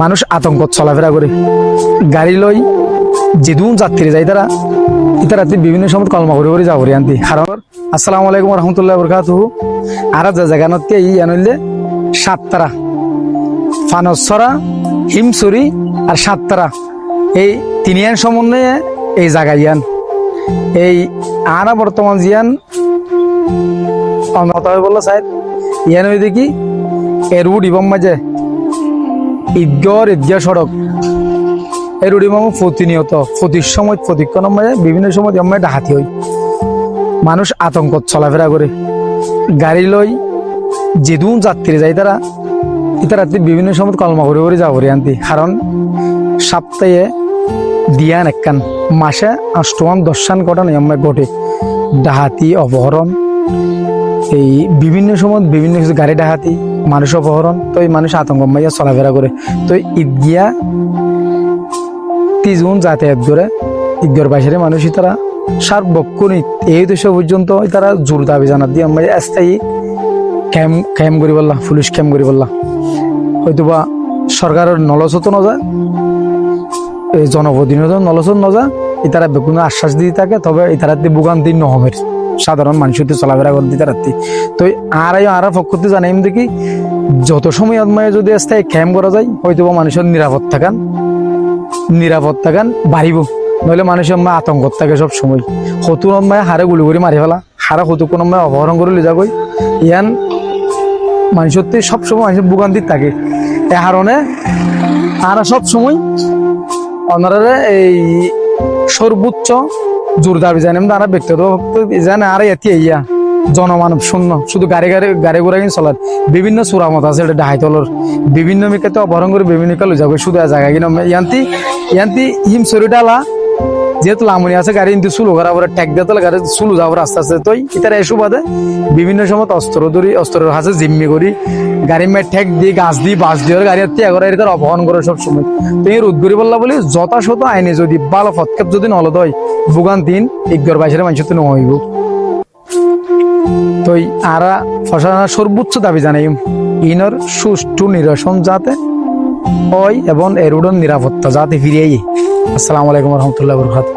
মানুষ আতঙ্কত চলাফেরা করে গাড়ি লই যেদুন যাত্রী যাই তারা রাতে বিভিন্ন সময় কলমা করে করে যাব আনতি কারণ আসসালামু আলাইকুম রহমতুল্লাহ বরকাতুহু আর যে জায়গানতে ই আনলে সাততারা ফানসরা হিমসুরি আর সাততারা এই তিনিয়ান সমন্বয়ে এই জায়গা ইয়ান এই আনা বর্তমান জিয়ান বললো সাহেব ইয়ান ওই দেখি এরুড ইবম মাঝে ঈদগাহ সড়ক এরুড ইবম প্রতিনিয়ত প্রতির সময় প্রতিক্ষণ মাঝে বিভিন্ন সময় আমরা ডাহাতি হই মানুষ আতঙ্কত চলাফেরা করে গাড়ি লই যেদুন যাত্রী যাই তারা রাতে বিভিন্ন সময় কলমা করে করে যাব আনতি কারণ সপ্তাহে দিয়ান একখান মাসে 8-10 ঘটনা আমরা ঘটে ডাহাতি অপহরণ এই বিভিন্ন সময় বিভিন্ন কিছু গাড়ি ডাহাতি মানুষ অপহরণ তো এই মানুষ আতঙ্ক মাইয়া চলাফেরা করে তো ঈদগিয়া 30 জুন যাতায়াত করে ঈদগার বাইরে মানুষ তারা সার্বক্ষণিক এই দেশ পর্যন্ত তারা জোর দাবি জানাত দিয়ে আমরা স্থায়ী ক্যাম্প করি বললাম পুলিশ ক্যাম্প করি বললাম হয়তোবা সরকারের নলচত নজা এই জনপ্রতিনিধি নলচত নজা তারা কোনো আশ্বাস দিয়ে থাকে তবে তারা ভোগান্তি নহমের সাধারণ মানুষের চলাফেরা করে দিতে রাত্রি তো আর পক্ষতে জানাইম দেখি যত সময় যদি স্থায়ী ক্যাম্প করা যায় হয়তোবা মানুষের নিরাপদ থাকান বাড়িব নইলে মানুষের আতঙ্কত থাকে সব সময় হতুন হারে গুলি করে মারি ফেলা হারা হতু কোনো অপহরণ করে লিজা গই ইয়ান মানুষের সবসময় মানুষের ভোগান্তি থাকে এ কারণে আর সব সময় ওনারা এই সর্বোচ্চ জোর দাবি জানেন তারা ব্যক্তিগত জানে আর এটি ইয়া জনমানব শূন্য শুধু গাড়ি ঘোড়া কিন্তু চলার বিভিন্ন চূড়ামত আছে এটা ডাহাইতলর বিভিন্ন মিকাতে অপহরণ করে বিভিন্ন কালো যাবে শুধু জায়গা কিনা ইয়ান্তি হিম শরীরটালা যেহেতু লামনি আছে গাড়ি কিন্তু চুলো করা পরে ট্যাগ দিয়ে তোলা গাড়ি চুলো যাবো আস্তে আস্তে তো ইতারা এসব বাদে বিভিন্ন সময় অস্ত্রের হাতে জিম্মি করি গাড়ি মেয়ে ঠেক দিয়ে গাছ দিয়ে বাস দিয়ে গাড়ি ত্যাগ করে এর অপহরণ করে সব সময় তো এই রোধ করি বললা বলি যথাযথ আইনে যদি ভালো পদক্ষেপ যদি নলদ হয় ভোগান্তিন ঈদগার বাইশের মানুষের তো নহইব তো আরা প্রশাসনের সর্বোচ্চ দাবি জানাই ইনর সুষ্ঠু নিরসন যাতে হয় এবং এর নিরাপত্তা যাতে ফিরিয়ে আসসালামু আলাইকুম রহমতুল্লাহ বরকাতুহু।